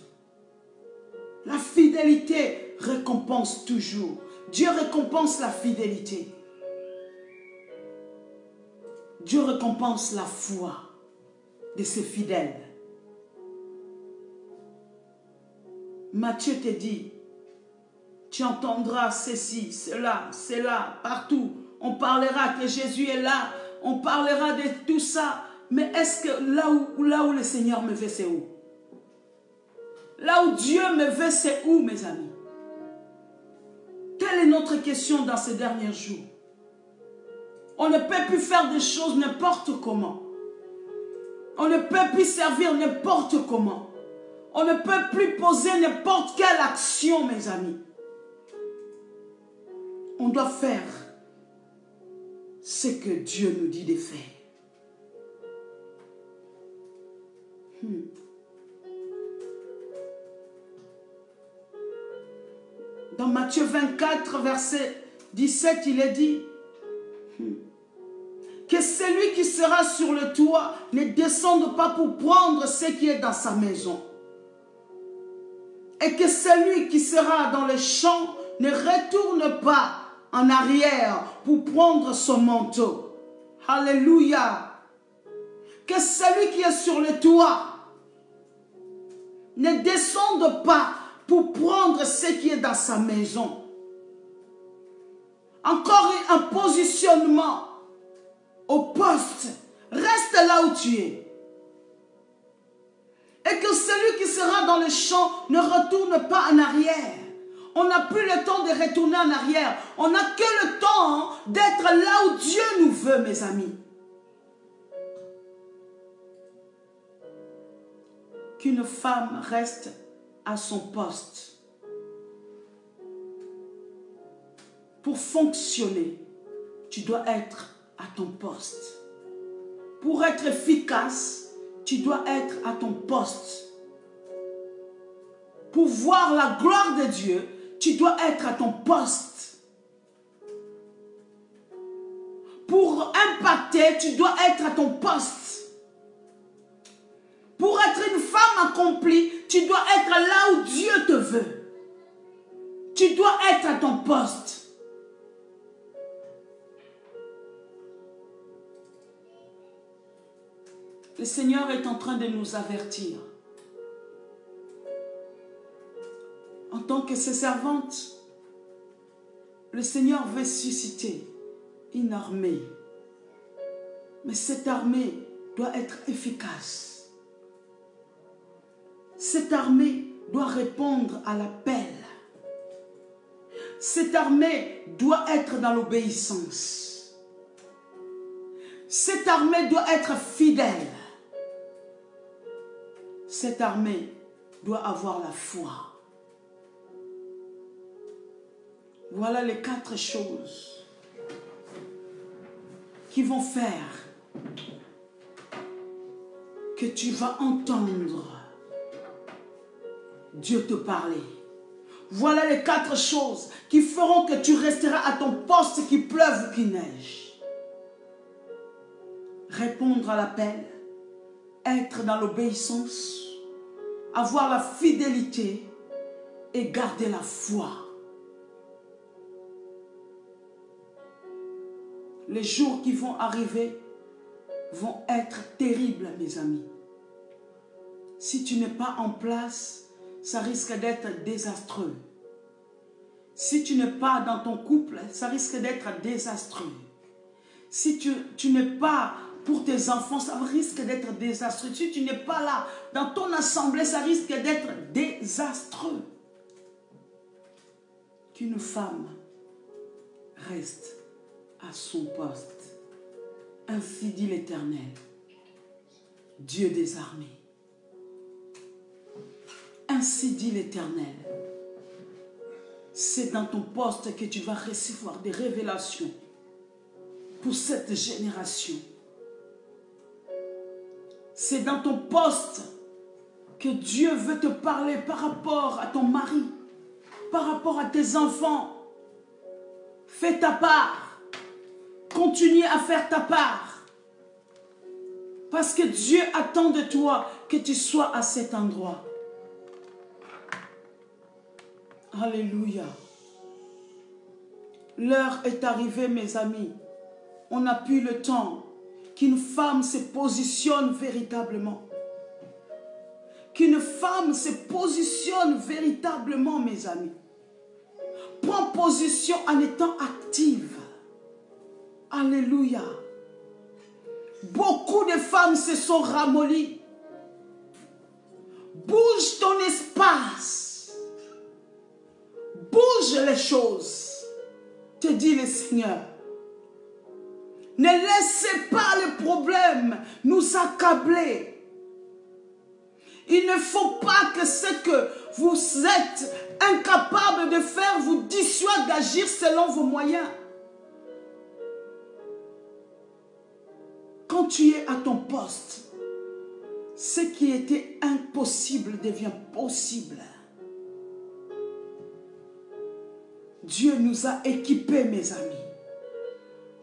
[SPEAKER 1] La fidélité récompense toujours. Dieu récompense la fidélité. Dieu récompense la foi de ses fidèles. Matthieu te dit, tu entendras ceci, cela, cela, partout. On parlera que Jésus est là. On parlera de tout ça. Mais est-ce que là où le Seigneur me veut, c'est où? Là où Dieu me veut, c'est où, mes amis? Quelle est notre question dans ces derniers jours? On ne peut plus faire des choses n'importe comment. On ne peut plus servir n'importe comment. On ne peut plus poser n'importe quelle action, mes amis. On doit faire ce que Dieu nous dit de faire. Dans Matthieu 24, verset 17, il est dit que celui qui sera sur le toit ne descende pas pour prendre ce qui est dans sa maison. Et que celui qui sera dans les champs ne retourne pas en arrière pour prendre son manteau. Alléluia. Que celui qui est sur le toit ne descende pas pour prendre ce qui est dans sa maison. Encore un positionnement au poste. Reste là où tu es. Et que celui qui sera dans le champ ne retourne pas en arrière. On n'a plus le temps de retourner en arrière. On n'a que le temps d'être là où Dieu nous veut, mes amis. Qu'une femme reste à son poste. Pour fonctionner, tu dois être à ton poste. Pour être efficace, tu dois être à ton poste. Pour voir la gloire de Dieu, tu dois être à ton poste. Pour impacter, tu dois être à ton poste. Pour être une femme accomplie, tu dois être là où Dieu te veut. Tu dois être à ton poste. Le Seigneur est en train de nous avertir. En tant que ses servantes, le Seigneur veut susciter une armée. Mais cette armée doit être efficace. Cette armée doit répondre à l'appel. Cette armée doit être dans l'obéissance. Cette armée doit être fidèle. Cette armée doit avoir la foi. Voilà les 4 choses qui vont faire que tu vas entendre Dieu te parler. Voilà les 4 choses qui feront que tu resteras à ton poste qu'il pleuve ou qu'il neige. Répondre à l'appel, être dans l'obéissance, avoir la fidélité et garder la foi. Les jours qui vont arriver vont être terribles, mes amis. Si tu n'es pas en place, ça risque d'être désastreux. Si tu n'es pas dans ton couple, ça risque d'être désastreux. Si tu n'es pas pour tes enfants, ça risque d'être désastreux. Si tu n'es pas là dans ton assemblée, ça risque d'être désastreux. Qu'une femme reste à son poste. Ainsi dit l'Éternel, Dieu des armées. Ainsi dit l'Éternel, c'est dans ton poste que tu vas recevoir des révélations pour cette génération. C'est dans ton poste que Dieu veut te parler par rapport à ton mari, par rapport à tes enfants. Fais ta part. Continue à faire ta part. Parce que Dieu attend de toi que tu sois à cet endroit. Alléluia. L'heure est arrivée, mes amis. On n'a plus le temps qu'une femme se positionne véritablement. Qu'une femme se positionne véritablement, mes amis. prends position en étant active. Alléluia. Beaucoup de femmes se sont ramollies. Bouge ton espace. Bouge les choses. Te dit le Seigneur. Ne laissez pas le problème nous accabler. Il ne faut pas que ce que vous êtes incapable de faire vous dissuade d'agir selon vos moyens. Quand tu es à ton poste, ce qui était impossible devient possible. Dieu nous a équipés, mes amis.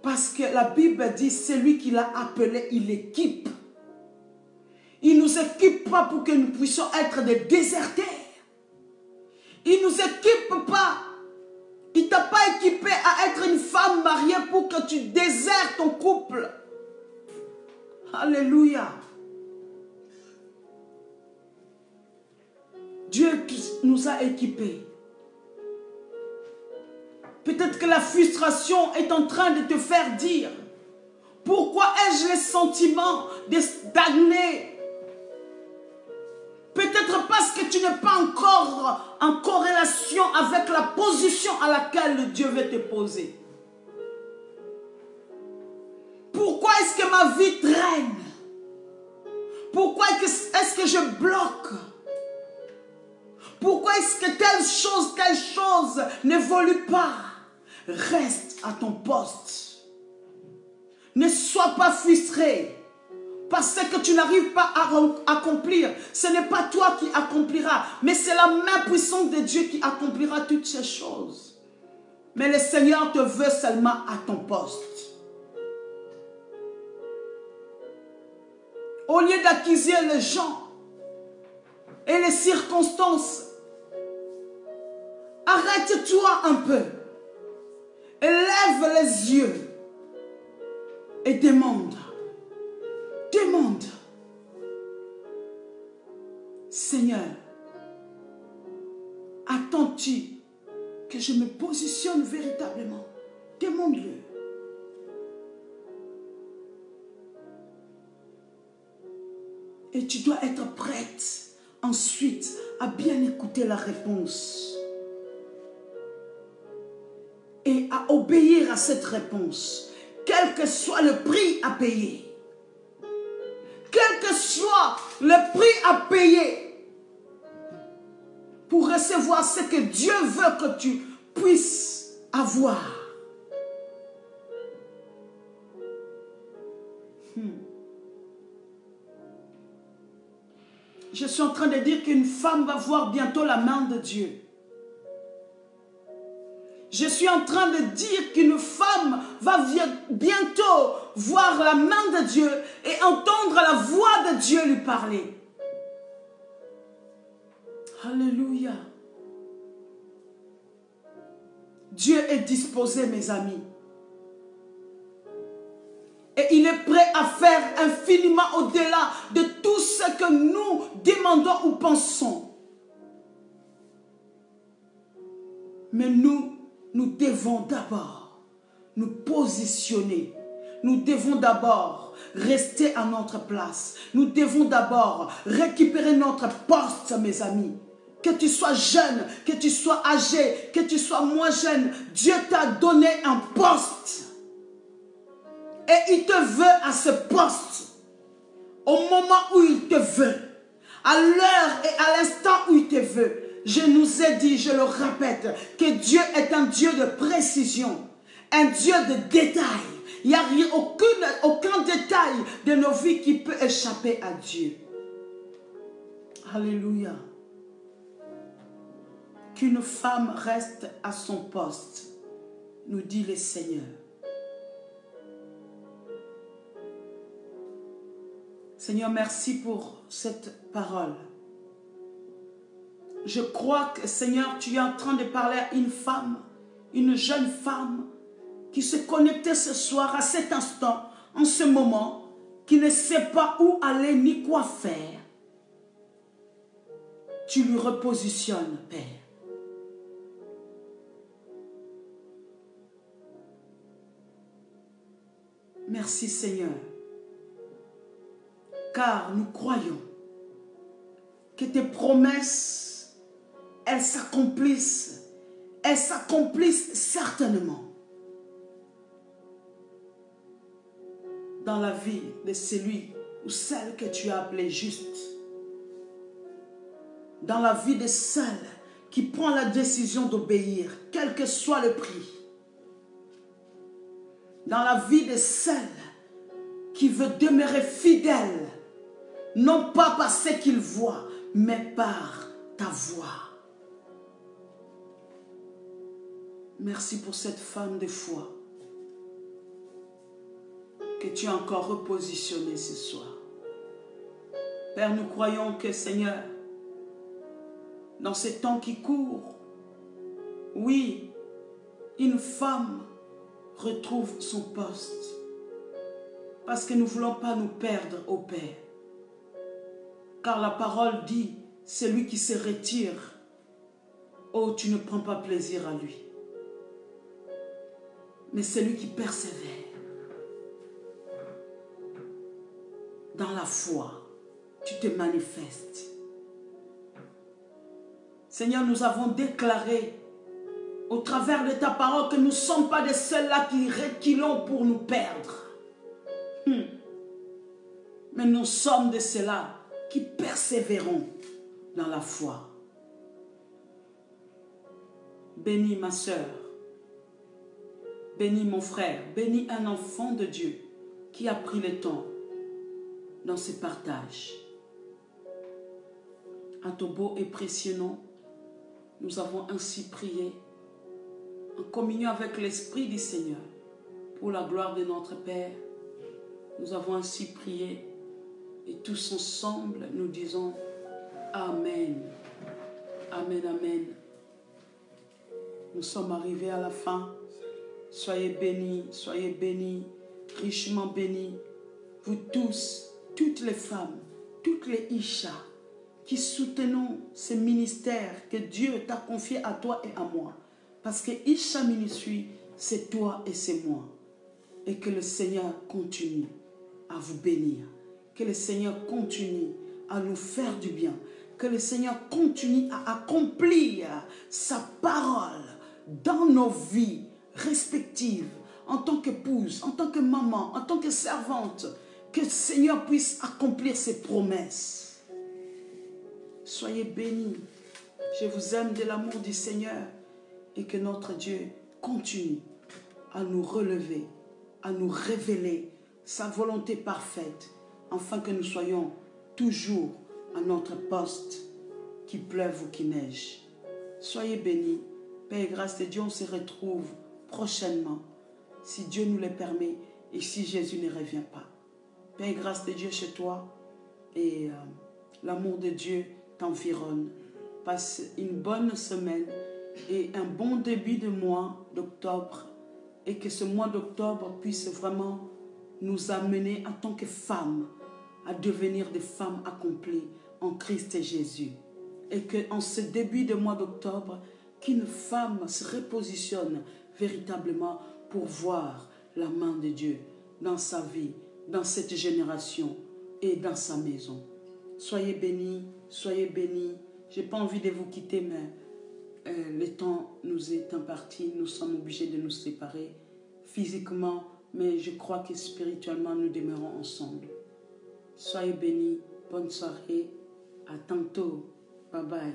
[SPEAKER 1] Parce que la Bible dit, celui qui l'a appelé, il équipe. Il ne nous équipe pas pour que nous puissions être des déserteurs. Il ne nous équipe pas. Il ne t'a pas équipé à être une femme mariée pour que tu désertes ton couple. Alléluia. Dieu nous a équipés. Peut-être que la frustration est en train de te faire dire, pourquoi ai-je le sentiment de stagner? Peut-être parce que tu n'es pas encore en corrélation avec la position à laquelle Dieu veut te poser. Pourquoi est-ce que ma vie traîne? Pourquoi est-ce que je bloque? Pourquoi est-ce que telle chose n'évolue pas? Reste à ton poste. Ne sois pas frustré parce que tu n'arrives pas à accomplir. Ce n'est pas toi qui accompliras, mais c'est la main puissante de Dieu qui accomplira toutes ces choses. Mais le Seigneur te veut seulement à ton poste. Au lieu d'accuser les gens et les circonstances, arrête-toi un peu. Lève les yeux et demande. Demande. Seigneur, attends-tu que je me positionne véritablement? Demande-le. Et tu dois être prête ensuite à bien écouter la réponse. Et à obéir à cette réponse, quel que soit le prix à payer. Quel que soit le prix à payer pour recevoir ce que Dieu veut que tu puisses avoir. Je suis en train de dire qu'une femme va voir bientôt la main de Dieu. Je suis en train de dire qu'une femme va bientôt voir la main de Dieu et entendre la voix de Dieu lui parler. Alléluia. Dieu est disposé, mes amis. Et il est prêt à faire infiniment au-delà de tout ce que nous demandons ou pensons. Mais nous devons d'abord nous positionner. Nous devons d'abord rester à notre place. Nous devons d'abord récupérer notre poste, mes amis. Que tu sois jeune, que tu sois âgé, que tu sois moins jeune, Dieu t'a donné un poste. Et il te veut à ce poste. Au moment où il te veut. À l'heure et à l'instant où il te veut. Je nous ai dit, je le répète, que Dieu est un Dieu de précision. Un Dieu de détail. Il n'y a aucun détail de nos vies qui peut échapper à Dieu. Alléluia. Qu'une femme reste à son poste, nous dit le Seigneur. Seigneur, merci pour cette parole. Je crois que, Seigneur, tu es en train de parler à une femme, une jeune femme, qui se connectait ce soir, à cet instant, en ce moment, qui ne sait pas où aller ni quoi faire. Tu lui repositionnes, Père. Merci Seigneur, car nous croyons que tes promesses, elles s'accomplissent certainement dans la vie de celui ou celle que tu as appelée juste, dans la vie de celle qui prend la décision d'obéir, quel que soit le prix, dans la vie de celle qui veut demeurer fidèle, non pas par ce qu'il voit, mais par ta voix. Merci pour cette femme de foi que tu as encore repositionnée ce soir. Père, nous croyons que, Seigneur, dans ces temps qui courent, oui, une femme retrouve son poste. Parce que nous ne voulons pas nous perdre au Père. Car la parole dit, celui qui se retire, oh, tu ne prends pas plaisir à lui. Mais celui qui persévère dans la foi, tu te manifestes. Seigneur, nous avons déclaré au travers de ta parole que nous ne sommes pas de ceux-là qui reculons pour nous perdre. Mais nous sommes de ceux-là qui persévérons dans la foi. Bénis ma soeur, bénis mon frère, bénis un enfant de Dieu qui a pris le temps dans ce partage. À ton beau et précieux nom, nous avons ainsi prié en communion avec l'Esprit du Seigneur pour la gloire de notre Père. Nous avons ainsi prié et tous ensemble nous disons Amen. Amen, Amen. Nous sommes arrivés à la fin. Soyez bénis, richement bénis. Vous tous, toutes les femmes, toutes les Isha qui soutenons ce ministère que Dieu t'a confié à toi et à moi. Parce que Isha Ministry, c'est toi et c'est moi. Et que le Seigneur continue à vous bénir. Que le Seigneur continue à nous faire du bien. Que le Seigneur continue à accomplir sa parole dans nos vies respectives, en tant qu'épouse, en tant que maman, en tant que servante. Que le Seigneur puisse accomplir ses promesses. Soyez bénis. Je vous aime de l'amour du Seigneur. Et que notre Dieu continue à nous relever, à nous révéler sa volonté parfaite, afin que nous soyons toujours à notre poste, qu'il pleuve ou qu'il neige. Soyez bénis. Père et grâce de Dieu, on se retrouve prochainement, si Dieu nous le permet et si Jésus ne revient pas. Père et grâce de Dieu chez toi et l'amour de Dieu t'environne. Passe une bonne semaine et un bon début de mois d'octobre, et que ce mois d'octobre puisse vraiment nous amener en tant que femmes à devenir des femmes accomplies en Christ Jésus. Et qu'en ce début de mois d'octobre, qu'une femme se repositionne véritablement pour voir la main de Dieu dans sa vie, dans cette génération et dans sa maison. Soyez bénis, soyez bénis. Je n'ai pas envie de vous quitter, mais le temps nous est imparti. Nous sommes obligés de nous séparer physiquement, mais je crois que spirituellement, nous demeurons ensemble. Soyez bénis, bonne soirée, à tantôt, bye bye.